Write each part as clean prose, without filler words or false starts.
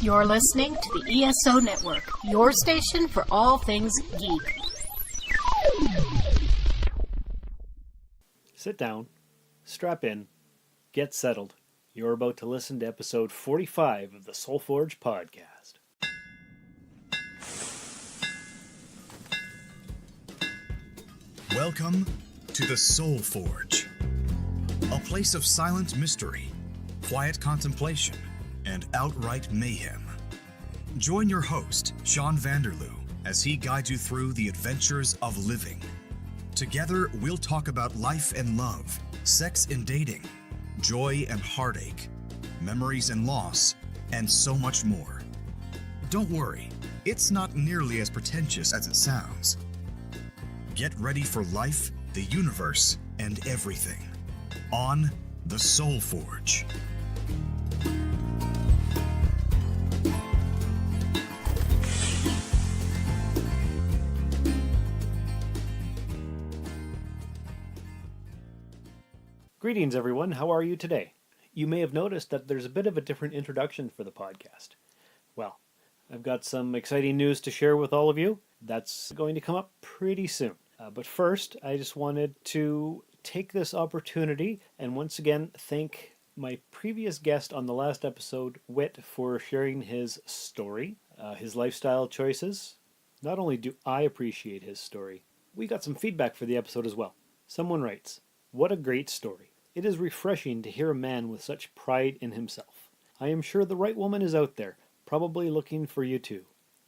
You're listening to the ESO Network, your station for all things geek. Sit down, strap in, get settled. You're about to listen to episode 45 of the Soulforge podcast. Welcome to the Soulforge, a place of silent mystery, quiet contemplation, and outright mayhem. Join your host, Sean Vanderloo, as he guides you through the adventures of living. Together, we'll talk about life and love, sex and dating, joy and heartache, memories and loss, and so much more. Don't worry, it's not nearly as pretentious as it sounds. Get ready for life, the universe, and everything on the Soulforge. Greetings, everyone. How are you today? You may have noticed that there's a bit of a different introduction for the podcast. Well, I've got some exciting news to share with all of you. That's going to come up pretty soon. But first, I just wanted to take this opportunity and once again thank my previous guest on the last episode, Whit, for sharing his story, his lifestyle choices. Not only do I appreciate his story, we got some feedback for the episode as well. Someone writes, "What a great story. It is refreshing to hear a man with such pride in himself. I am sure the right woman is out there, probably looking for you too.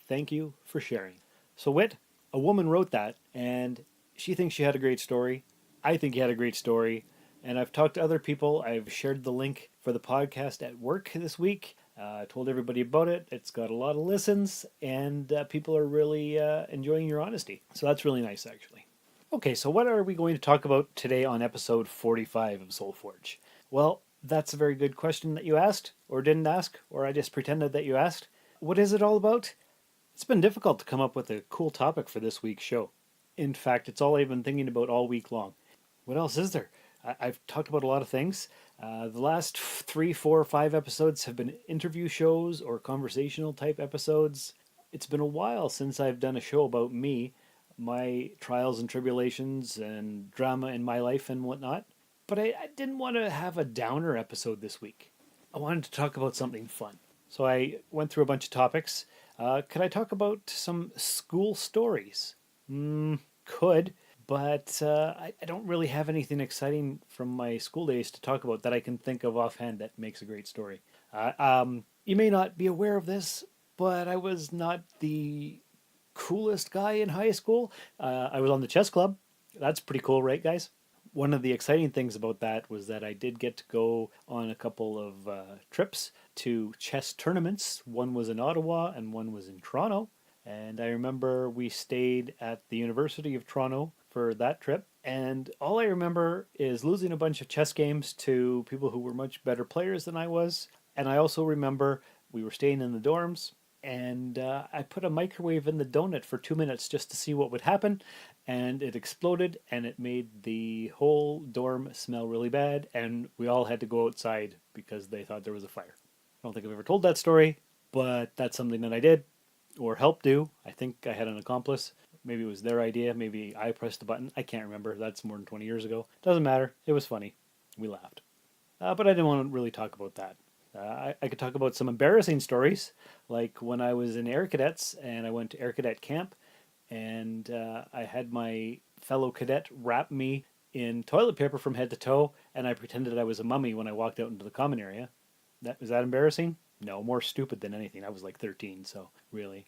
Thank you for sharing." So Whit, a woman wrote that, and she thinks she had a great story. I think he had a great story, and I've talked to other people. I've shared the link for the podcast at work this week. I told everybody about it. It's got a lot of listens, and people are really enjoying your honesty. So that's really nice, actually. Okay, so what are we going to talk about today on episode 45 of Soulforge? Well, that's a very good question that you asked, or didn't ask, or I just pretended that you asked. What is it all about? It's been difficult to come up with a cool topic for this week's show. In fact, it's all I've been thinking about all week long. What else is there? I've talked about a lot of things. The last 3, 4, 5 episodes have been interview shows or conversational type episodes. It's been a while since I've done a show about me, my trials and tribulations and drama in my life and whatnot. But I didn't want to have a downer episode this week. I wanted to talk about something fun. So I went through a bunch of topics. Could I talk about some school stories? Could, but I don't really have anything exciting from my school days to talk about that I can think of offhand that makes a great story. You may not be aware of this, but I was not the coolest guy in high school. I was on the chess club. That's pretty cool, right, guys? One of the exciting things about that was that I did get to go on a couple of trips to chess tournaments. One was in Ottawa and one was in Toronto. And I remember we stayed at the University of Toronto for that trip. And all I remember is losing a bunch of chess games to people who were much better players than I was. And I also remember we were staying in the dorms. And I put a microwave in the donut for 2 minutes just to see what would happen. And it exploded and it made the whole dorm smell really bad. And we all had to go outside because they thought there was a fire. I don't think I've ever told that story, but that's something that I did or helped do. I think I had an accomplice. Maybe it was their idea. Maybe I pressed the button. I can't remember. That's more than 20 years ago. Doesn't matter. It was funny. We laughed. But I didn't want to really talk about that. I could talk about some embarrassing stories, like when I was in Air Cadets and I went to Air Cadet camp and I had my fellow cadet wrap me in toilet paper from head to toe and I pretended I was a mummy when I walked out into the common area. Was that embarrassing? No, more stupid than anything. I was like 13, so really.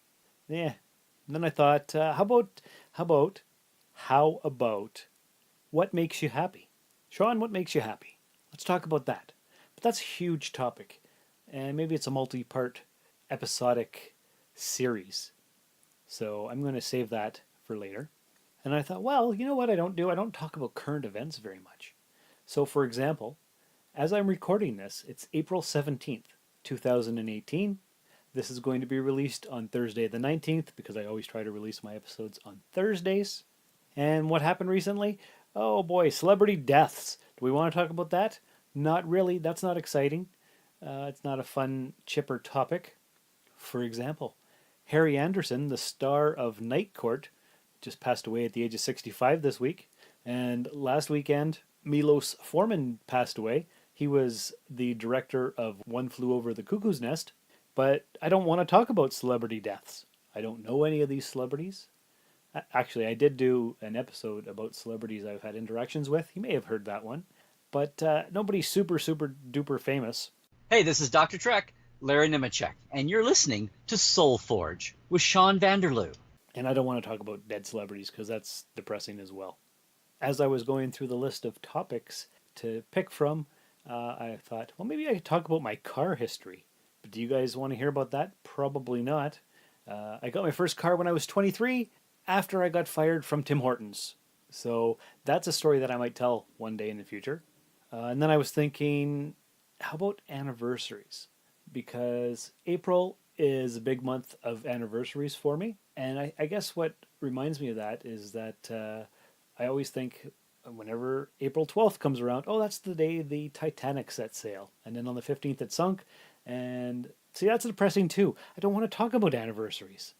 Yeah. And then I thought, how about what makes you happy? Sean, what makes you happy? Let's talk about that. But that's a huge topic, and maybe it's a multi-part episodic series. So I'm going to save that for later. And I thought, well, you know what I don't do? I don't talk about current events very much. So for example, as I'm recording this, it's April 17th, 2018. This is going to be released on Thursday the 19th because I always try to release my episodes on Thursdays. And what happened recently? Oh boy, celebrity deaths. Do we want to talk about that? Not really. That's not exciting. It's not a fun, chipper topic. For example, Harry Anderson, the star of Night Court, just passed away at the age of 65 this week. And last weekend, Milos Forman passed away. He was the director of One Flew Over the Cuckoo's Nest. But I don't want to talk about celebrity deaths. I don't know any of these celebrities. Actually, I did do an episode about celebrities I've had interactions with. You may have heard that one. But nobody's super duper famous. Hey, this is Dr. Trek, Larry Nemechek, and you're listening to Soul Forge with Sean Vanderloo. And I don't want to talk about dead celebrities because that's depressing as well. As I was going through the list of topics to pick from, I thought, well, maybe I could talk about my car history. But do you guys want to hear about that? Probably not. I got my first car when I was 23 after I got fired from Tim Hortons. So that's a story that I might tell one day in the future. And then I was thinking, how about anniversaries? Because April is a big month of anniversaries for me. And I guess what reminds me of that is that I always think whenever April 12th comes around, oh, that's the day the Titanic set sail. And then on the 15th it sunk. And see, that's depressing too. I don't want to talk about anniversaries.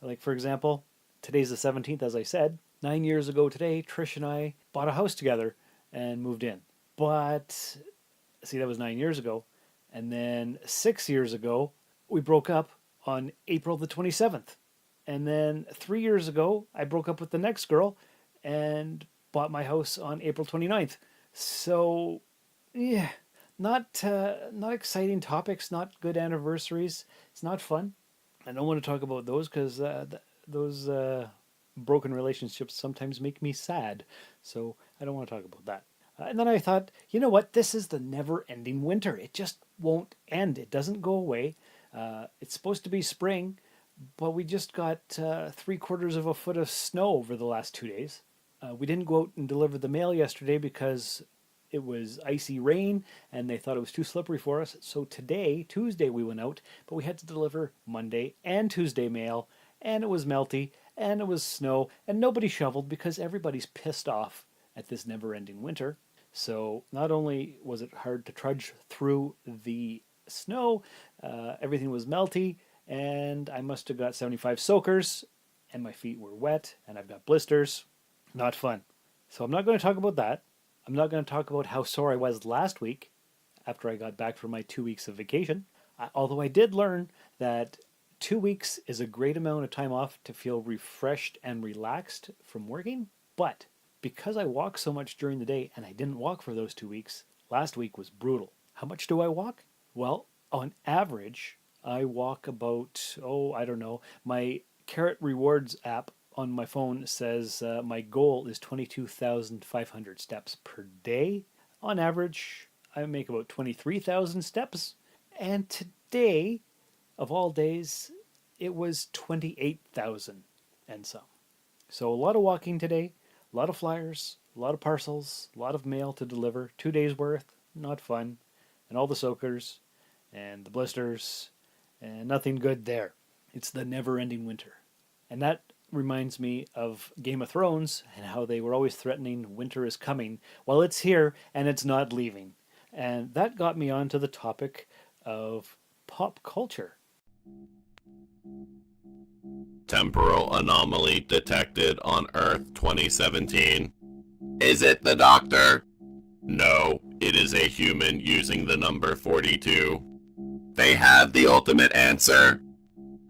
Like, for example, today's the 17th, as I said. 9 years ago today, Trish and I bought a house together and moved in. But, see, that was 9 years ago. And then 6 years ago, we broke up on April the 27th. And then 3 years ago, I broke up with the next girl and bought my house on April 29th. So, yeah, not exciting topics, not good anniversaries. It's not fun. I don't want to talk about those because those broken relationships sometimes make me sad. So I don't want to talk about that. And then I thought, you know what? This is the never-ending winter. It just won't end. It doesn't go away. It's supposed to be spring, but we just got 3/4 of a foot of snow over the last 2 days. We didn't go out and deliver the mail yesterday because it was icy rain and they thought it was too slippery for us. So today, Tuesday, we went out, but we had to deliver Monday and Tuesday mail, and it was melty and it was snow and nobody shoveled because everybody's pissed off at this never-ending winter. So not only was it hard to trudge through the snow, everything was melty, and I must have got 75 soakers, and my feet were wet, and I've got blisters. Not fun. So I'm not going to talk about that. I'm not going to talk about how sore I was last week after I got back from my 2 weeks of vacation. Although I did learn that 2 weeks is a great amount of time off to feel refreshed and relaxed from working. But because I walk so much during the day and I didn't walk for those 2 weeks, last week was brutal. How much do I walk? Well, on average, I walk about, I don't know. My Carrot Rewards app on my phone says my goal is 22,500 steps per day. On average, I make about 23,000 steps. And today, of all days, it was 28,000 and some. So a lot of walking today, a lot of flyers, a lot of parcels, a lot of mail to deliver, 2 days worth, not fun, and all the soakers and the blisters, and nothing good there. It's the never-ending winter. And that reminds me of Game of Thrones and how they were always threatening winter is coming. Well, it's here and it's not leaving. And that got me onto the topic of pop culture. Temporal anomaly detected on Earth 2017. Is it the Doctor? No, it is a human using the number 42. They have the ultimate answer.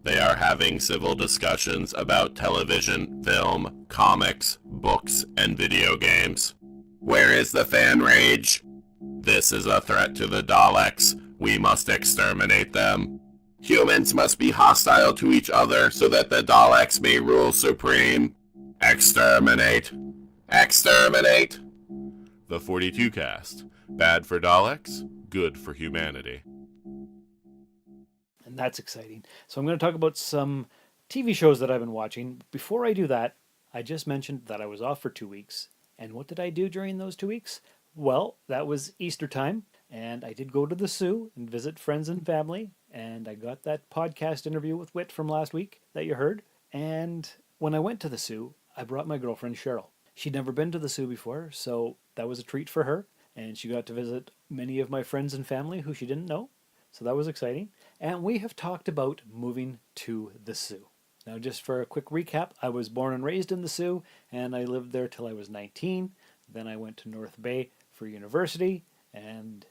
They are having civil discussions about television, film, comics, books, and video games. Where is the fan rage? This is a threat to the Daleks. We must exterminate them. Humans must be hostile to each other so that the Daleks may rule supreme. Exterminate. Exterminate. The 42 cast. Bad for Daleks, good for humanity. And that's exciting. So I'm going to talk about some TV shows that I've been watching. Before I do that, I just mentioned that I was off for 2 weeks. And what did I do during those 2 weeks? Well, that was Easter time, and I did go to the zoo and visit friends and family, and I got that podcast interview with Whit from last week that you heard. And when I went to the zoo, I brought my girlfriend Cheryl. She'd never been to the zoo before, so that was a treat for her, and she got to visit many of my friends and family who she didn't know. So that was exciting. And we have talked about moving to the Sioux. Now, just for a quick recap, I was born and raised in the Sioux, and I lived there till I was 19. Then I went to North Bay for university, and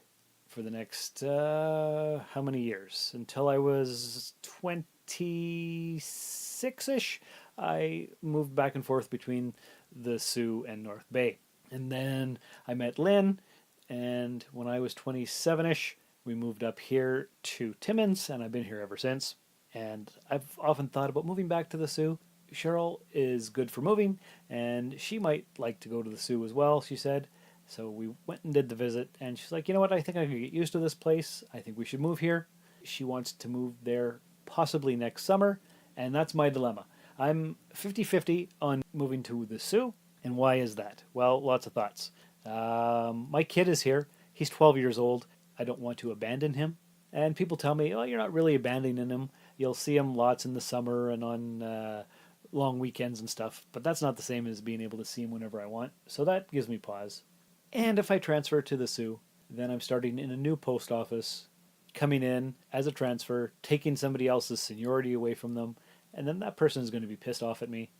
for the next, how many years? Until I was 26-ish, I moved back and forth between the Sioux and North Bay. And then I met Lynn, and when I was 27-ish, we moved up here to Timmins, and I've been here ever since. And I've often thought about moving back to the Sioux. Cheryl is good for moving, and she might like to go to the Sioux as well, she said. So we went and did the visit, and she's like, you know what, I think I could get used to this place. I think we should move here. She wants to move there possibly next summer, and that's my dilemma. I'm 50-50 on moving to the Sioux, and why is that? Well, lots of thoughts. My kid is here. He's 12 years old. I don't want to abandon him. And people tell me, oh, you're not really abandoning him. You'll see him lots in the summer and on long weekends and stuff, but that's not the same as being able to see him whenever I want. So that gives me pause. And if I transfer to the Sioux, then I'm starting in a new post office, coming in as a transfer, taking somebody else's seniority away from them, and then that person is going to be pissed off at me.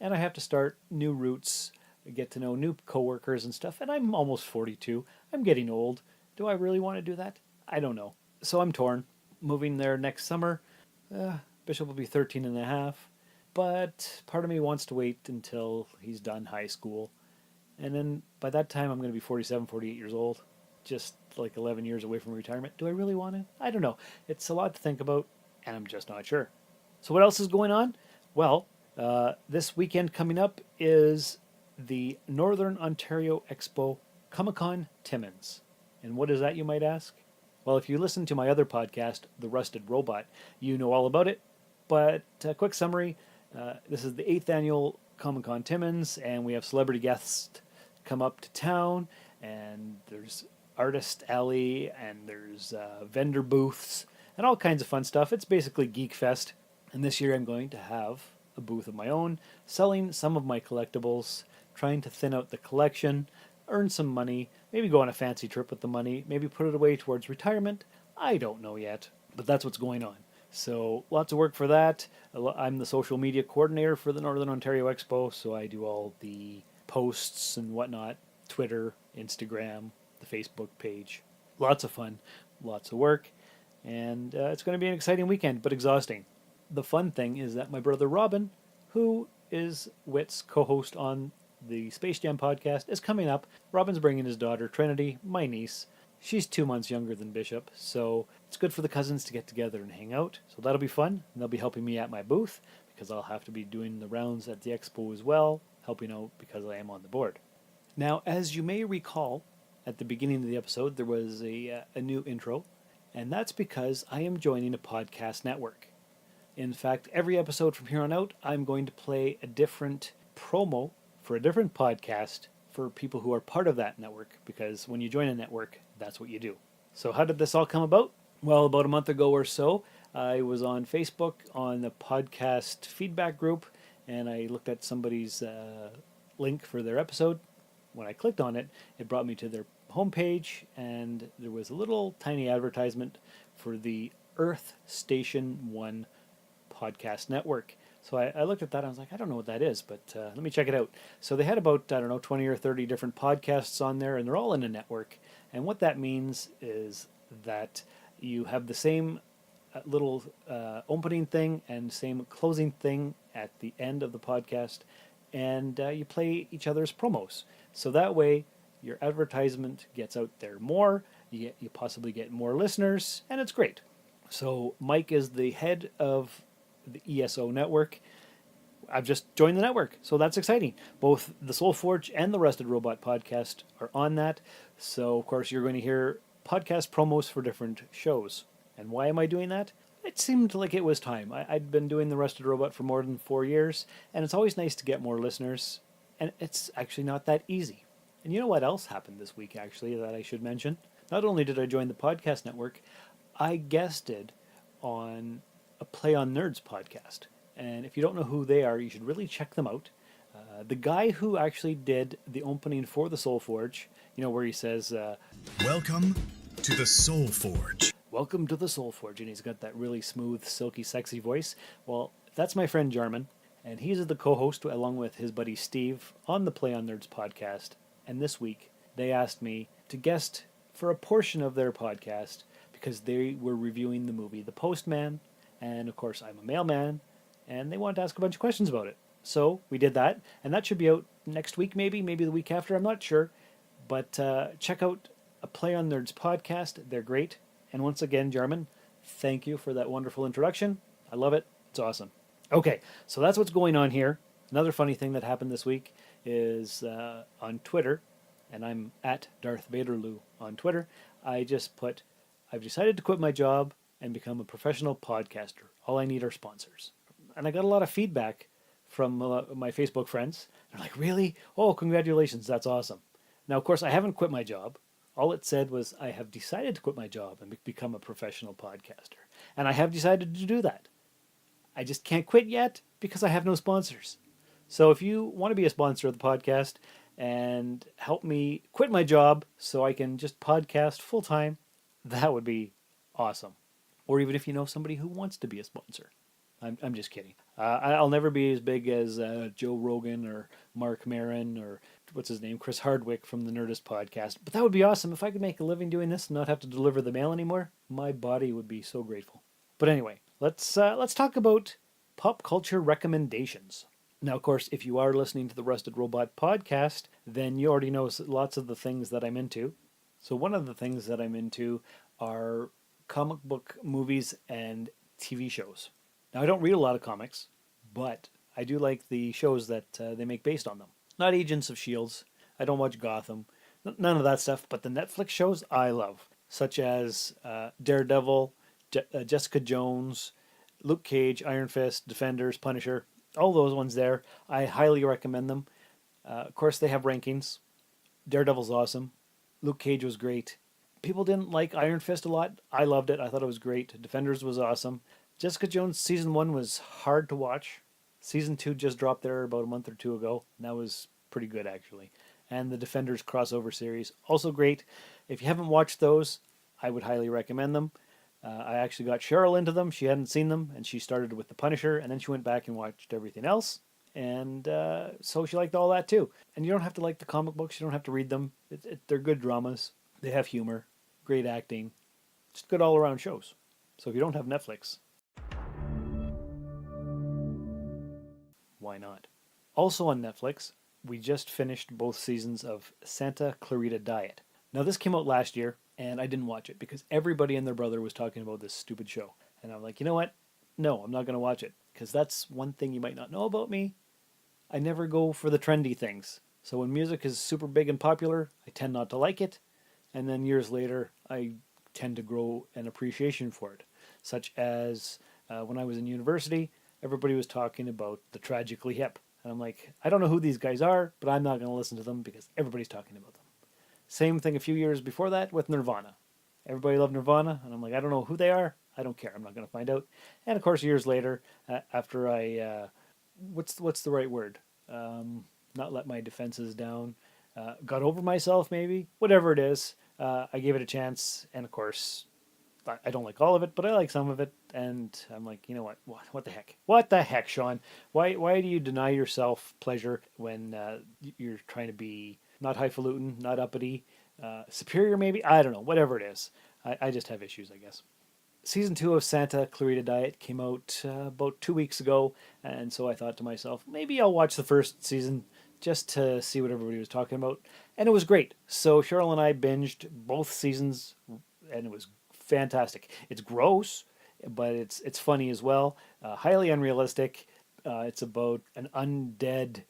And I have to start new routes, get to know new coworkers and stuff, and I'm almost 42. I'm getting old. Do I really want to do that? I don't know. So I'm torn. Moving there next summer. Bishop will be 13 and a half, but part of me wants to wait until he's done high school. And then by that time, I'm going to be 47, 48 years old, just like 11 years away from retirement. Do I really want to? I don't know. It's a lot to think about, and I'm just not sure. So what else is going on? Well, this weekend coming up is the Northern Ontario Expo Comicon Timmins. And what is that, you might ask? Well, if you listen to my other podcast, The Rusted Robot, you know all about it. But a quick summary, this is the 8th annual Comicon Timmins, and we have celebrity guests come up to town, and there's Artist Alley, and there's vendor booths, and all kinds of fun stuff. It's basically Geek Fest. And this year I'm going to have a booth of my own, selling some of my collectibles, trying to thin out the collection, earn some money, maybe go on a fancy trip with the money, maybe put it away towards retirement. I don't know yet, but that's what's going on. So lots of work for that. I'm the social media coordinator for the Northern Ontario Expo, so I do all the posts and whatnot, Twitter, Instagram, the Facebook page. Lots of fun, lots of work, and it's going to be an exciting weekend, but exhausting. The fun thing is that my brother Robin, who is Wit's co-host on the Space Jam podcast, is coming up. Robin's bringing his daughter, Trinity, my niece. She's 2 months younger than Bishop, so it's good for the cousins to get together and hang out. So that'll be fun, and they'll be helping me at my booth, because I'll have to be doing the rounds at the expo as well, helping out because I am on the board. Now, as you may recall, at the beginning of the episode, there was a new intro, and that's because I am joining a podcast network. In fact, every episode from here on out, I'm going to play a different promo for a different podcast for people who are part of that network, because when you join a network, that's what you do. So how did this all come about? Well, about a month ago or so, I was on Facebook on the podcast feedback group, and I looked at somebody's link for their episode. When I clicked on it, it brought me to their homepage, and there was a little tiny advertisement for the Earth Station 1 podcast network. So I looked at that and I was like, I don't know what that is, but let me check it out. So they had about, 20 or 30 different podcasts on there, and they're all in a network. And what that means is that you have the same little opening thing and same closing thing at the end of the podcast, and you play each other's promos. So that way your advertisement gets out there more, you possibly get more listeners, and it's great. So Mike is the head of the ESO network. I've just joined the network, so that's exciting. Both the Soul Forge and the Rusted Robot podcast are on that. So, of course, you're going to hear podcast promos for different shows. And why am I doing that? It seemed like it was time. I'd been doing the Rusted Robot for more than 4 years, and it's always nice to get more listeners, and it's actually not that easy. And you know what else happened this week, actually, that I should mention? Not only did I join the podcast network, I guested on a Play on Nerds podcast. And if you don't know who they are, you should really check them out. The guy who actually did the opening for the Soul Forge, where he says, Welcome to the Soul Forge. welcome to the Soul Forge. And he's got that really smooth, silky, sexy voice. Well, that's my friend Jarman, and he's the co-host along with his buddy Steve on the Play on Nerds podcast. And this week, they asked me to guest for a portion of their podcast because they were reviewing the movie The Postman, and of course I'm a mailman, and they wanted to ask a bunch of questions about it. So we did that, and that should be out next week, maybe the week after, I'm not sure. But check out a Play on Nerds podcast. They're great. And once again, Jarman, thank you for that wonderful introduction. I love it. It's awesome. Okay, so that's what's going on here. Another funny thing that happened this week is on Twitter, and I'm at Darth Vaderloo on Twitter, I just put, I've decided to quit my job and become a professional podcaster. All I need are sponsors. And I got a lot of feedback from my Facebook friends. They're like, really? Oh, congratulations. That's awesome. Now, of course, I haven't quit my job. All it said was I have decided to quit my job and become a professional podcaster. And I have decided to do that. I just can't quit yet because I have no sponsors. So if you want to be a sponsor of the podcast and help me quit my job so I can just podcast full time, that would be awesome. Or even if you know somebody who wants to be a sponsor. I'm just kidding. I'll never be as big as Joe Rogan or Mark Maron or what's his name, Chris Hardwick from the Nerdist podcast. But that would be awesome. If I could make a living doing this and not have to deliver the mail anymore, my body would be so grateful. But anyway, let's talk about pop culture recommendations. Now, of course, if you are listening to the Rusted Robot podcast, then you already know lots of the things that I'm into. So one of the things that I'm into are comic book movies and TV shows. Now, I don't read a lot of comics, but I do like the shows that they make based on them. Not Agents of S.H.I.E.L.D. I don't watch Gotham. None of that stuff, but the Netflix shows I love, such as Daredevil, Jessica Jones, Luke Cage, Iron Fist, Defenders, Punisher, all those ones there. I highly recommend them. Of course, they have rankings. Daredevil's awesome. Luke Cage was great. People didn't like Iron Fist a lot. I loved it. I thought it was great. Defenders was awesome. Jessica Jones season 1 was hard to watch. Season 2 just dropped there about a month or two ago. And that was pretty good, actually. And the Defenders crossover series, also great. If you haven't watched those, I would highly recommend them. I actually got Cheryl into them. She hadn't seen them, and she started with The Punisher, and then she went back and watched everything else. And so she liked all that, too. And you don't have to like the comic books. You don't have to read them. They're good dramas. They have humor, great acting, just good all-around shows. So if you don't have Netflix, why not? Also on Netflix, we just finished both seasons of Santa Clarita Diet. Now, this came out last year, and I didn't watch it because everybody and their brother was talking about this stupid show. And I'm like, you know what? No, I'm not going to watch it because that's one thing you might not know about me. I never go for the trendy things. So when music is super big and popular, I tend not to like it. And then years later, I tend to grow an appreciation for it. Such as when I was in university, everybody was talking about the Tragically Hip. And I'm like, I don't know who these guys are, but I'm not going to listen to them because everybody's talking about them. Same thing a few years before that with Nirvana. Everybody loved Nirvana, and I'm like, I don't know who they are. I don't care. I'm not going to find out. And of course, years later, after I, what's the right word? Not let my defenses down. Got over myself, maybe. Whatever it is, I gave it a chance, and of course, I don't like all of it, but I like some of it, and I'm like, you know what? What the heck? What the heck, Sean? Why do you deny yourself pleasure when you're trying to be not highfalutin, not uppity, superior maybe? I don't know. Whatever it is. I just have issues, I guess. Season 2 of Santa Clarita Diet came out about 2 weeks ago, and so I thought to myself, maybe I'll watch the first season just to see what everybody was talking about, and it was great. So Cheryl and I binged both seasons, and it was fantastic. It's gross, but it's funny as well. Highly unrealistic. It's about an undead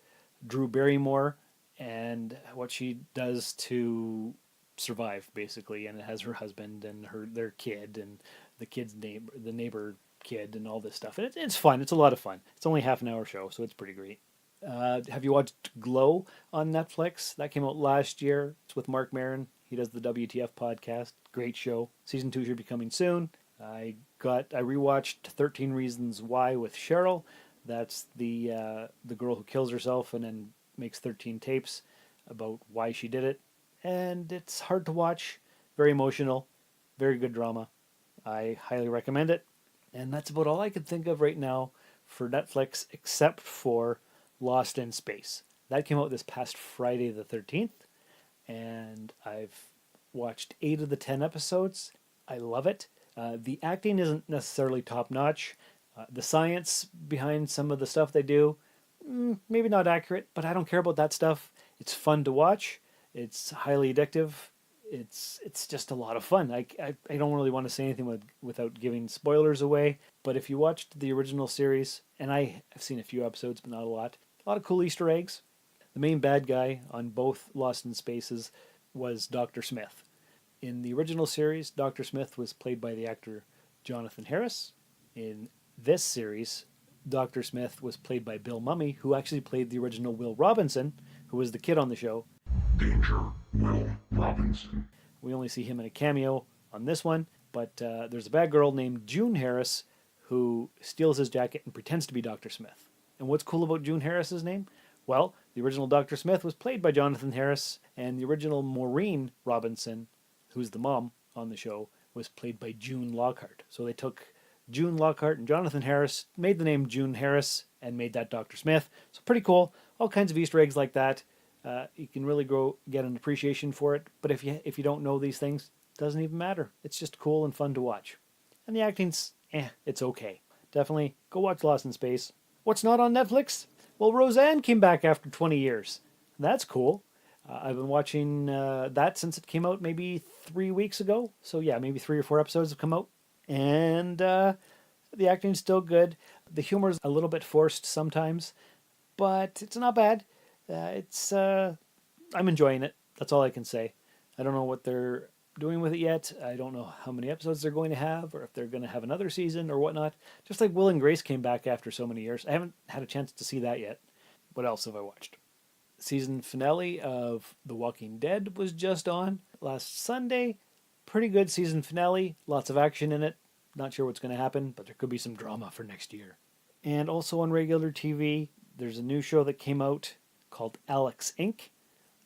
Drew Barrymore and what she does to survive, basically. And it has her husband and their kid and the kid's neighbor, the neighbor kid, and all this stuff. And it's fun. It's a lot of fun. It's only a half-an-hour show, so it's pretty great. Have you watched Glow on Netflix? That came out last year. It's with Mark Maron. He does the WTF podcast. Great show. Season 2 should be coming soon. I rewatched 13 Reasons Why with Cheryl. That's the girl who kills herself and then makes 13 tapes about why she did it. And it's hard to watch. Very emotional. Very good drama. I highly recommend it. And that's about all I can think of right now for Netflix, except for Lost in Space. That came out this past Friday the 13th, and I've watched 8 of the 10 episodes. I love it. The acting isn't necessarily top notch. The science behind some of the stuff they do, maybe not accurate, but I don't care about that stuff. It's fun to watch. It's highly addictive. It's just a lot of fun. I don't really want to say anything without giving spoilers away, but if you watched the original series, and I have seen a few episodes, but not a lot of cool Easter eggs. The main bad guy on both Lost in Spaces was Dr. Smith. In the original series, Dr. Smith was played by the actor Jonathan Harris. In this series, Dr. Smith was played by Bill Mumy, who actually played the original Will Robinson, who was the kid on the show. Danger, Will Robinson. We only see him in a cameo on this one, but there's a bad girl named June Harris who steals his jacket and pretends to be Dr. Smith. And what's cool about June Harris's name? Well, the original Dr. Smith was played by Jonathan Harris, and the original Maureen Robinson, who's the mom on the show, was played by June Lockhart. So they took June Lockhart and Jonathan Harris, made the name June Harris, and made that Dr. Smith. So pretty cool. All kinds of Easter eggs like that. You can really get an appreciation for it. But if you don't know these things, it doesn't even matter. It's just cool and fun to watch. And the acting's, it's okay. Definitely go watch Lost in Space. What's not on Netflix? Well, Roseanne came back after 20 years. That's cool. I've been watching that since it came out maybe 3 weeks ago. So yeah, maybe 3 or 4 episodes have come out. And the acting's still good. The humor's a little bit forced sometimes, but it's not bad. I'm enjoying it. That's all I can say. I don't know what they're doing with it yet. I don't know how many episodes they're going to have, or if they're going to have another season or whatnot. Just like Will and Grace came back after so many years. I haven't had a chance to see that yet. What else have I watched? Season finale of The Walking Dead was just on last Sunday. Pretty good season finale. Lots of action in it. Not sure what's going to happen, but there could be some drama for next year. And also on regular TV, there's a new show that came out called Alex Inc.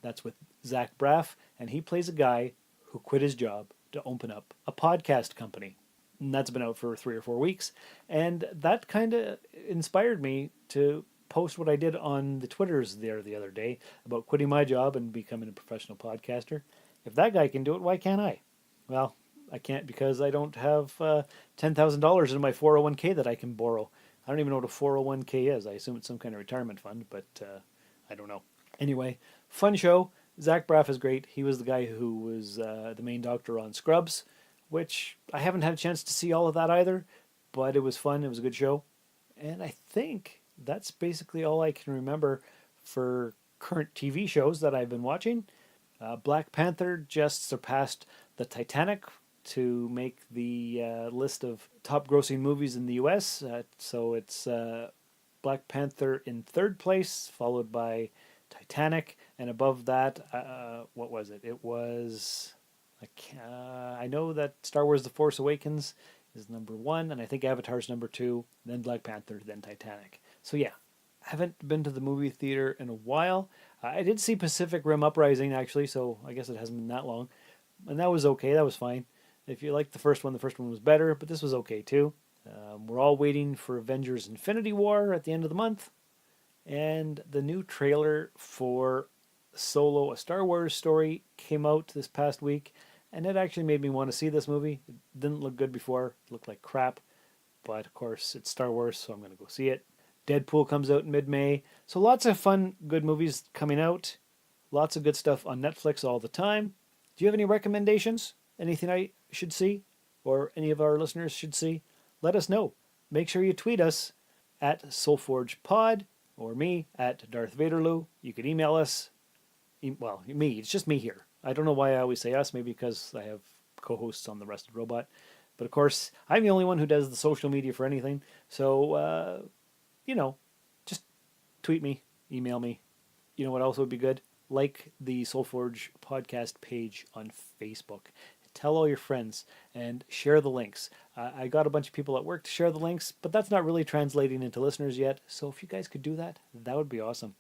That's with Zach Braff, and he plays a guy who quit his job to open up a podcast company. And that's been out for 3 or 4 weeks. And that kind of inspired me to post what I did on the Twitters there the other day about quitting my job and becoming a professional podcaster. If that guy can do it, why can't I? Well, I can't because I don't have $10,000 in my 401k that I can borrow. I don't even know what a 401k is. I assume it's some kind of retirement fund, but I don't know. Anyway, fun show. Zach Braff is great. He was the guy who was the main doctor on Scrubs, which I haven't had a chance to see all of that either, but it was fun. It was a good show. And I think that's basically all I can remember for current TV shows that I've been watching. Black Panther just surpassed the Titanic to make the list of top grossing movies in the US. So it's Black Panther in third place, followed by Titanic, and above that, what was it? It was, I know that Star Wars The Force Awakens is number 1, and I think Avatar's number 2, then Black Panther, then Titanic. So yeah, I haven't been to the movie theater in a while. I did see Pacific Rim Uprising, actually, so I guess it hasn't been that long. And that was okay, that was fine. If you liked the first one was better, but this was okay too. We're all waiting for Avengers Infinity War at the end of the month. And the new trailer for Solo, A Star Wars Story, came out this past week. And it actually made me want to see this movie. It didn't look good before. It looked like crap. But of course, it's Star Wars, so I'm going to go see it. Deadpool comes out in mid-May. So lots of fun, good movies coming out. Lots of good stuff on Netflix all the time. Do you have any recommendations? Anything I should see? Or any of our listeners should see? Let us know. Make sure you tweet us at SoulForgePod or me at Darth Vaderloo. You could email us. Well, me. It's just me here. I don't know why I always say us. Maybe because I have co-hosts on The Rusted Robot. But of course, I'm the only one who does the social media for anything. So, just tweet me, email me. You know what else would be good? Like the SoulForge podcast page on Facebook. Tell all your friends and share the links. I got a bunch of people at work to share the links, but that's not really translating into listeners yet. So if you guys could do that, that would be awesome.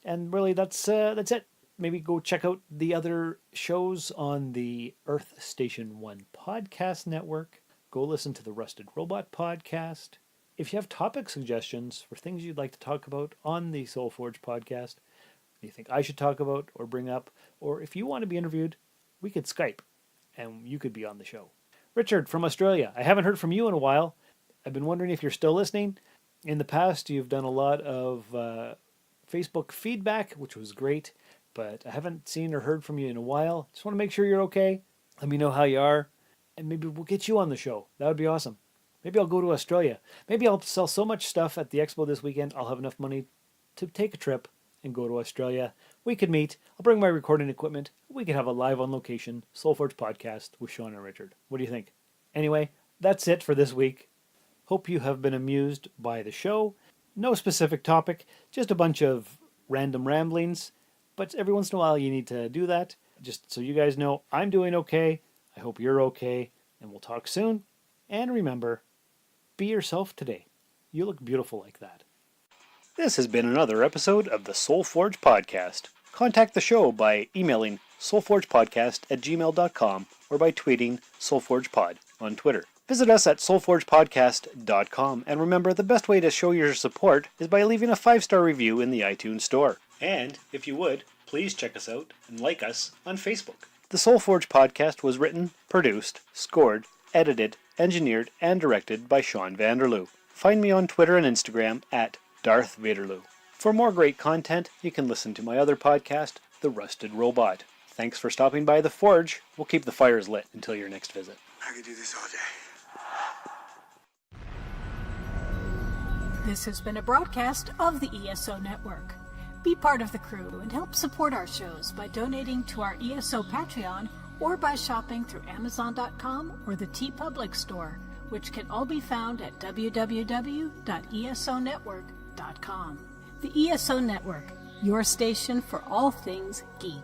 And really, that's it. Maybe go check out the other shows on the Earth Station 1 podcast network. go listen to the Rusted Robot podcast. If you have topic suggestions for things you'd like to talk about on the Soul Forge podcast, you think I should talk about or bring up, or if you want to be interviewed, we could Skype and you could be on the show. Richard from Australia, I haven't heard from you in a while. I've been wondering if you're still listening. In the past, you've done a lot of Facebook feedback, which was great, but I haven't seen or heard from you in a while. Just want to make sure you're okay. Let me know how you are, and maybe we'll get you on the show. That would be awesome. Maybe I'll go to Australia. Maybe I'll sell so much stuff at the expo this weekend, I'll have enough money to take a trip and go to Australia. We could meet. I'll bring my recording equipment. We could have a live on location Soulforge podcast with Sean and Richard. What do you think? Anyway, that's it for this week. Hope you have been amused by the show. No specific topic, just a bunch of random ramblings. But every once in a while you need to do that. Just so you guys know, I'm doing okay. I hope you're okay. And we'll talk soon. And remember, be yourself today. You look beautiful like that. This has been another episode of the Soulforge Podcast. Contact the show by emailing soulforgepodcast@gmail.com or by tweeting soulforgepod on Twitter. Visit us at soulforgepodcast.com, and remember, the best way to show your support is by leaving a 5-star review in the iTunes Store. And, if you would, please check us out and like us on Facebook. The Soulforge Podcast was written, produced, scored, edited, engineered, and directed by Sean Vanderloo. Find me on Twitter and Instagram at Darth Vaderloo. For more great content, you can listen to my other podcast, The Rusted Robot. Thanks for stopping by the Forge. We'll keep the fires lit until your next visit. I could do this all day. This has been a broadcast of the ESO Network. Be part of the crew and help support our shows by donating to our ESO Patreon or by shopping through Amazon.com or the TeePublic Store, which can all be found at www.esonetwork.com. The ESO Network, your station for all things geek.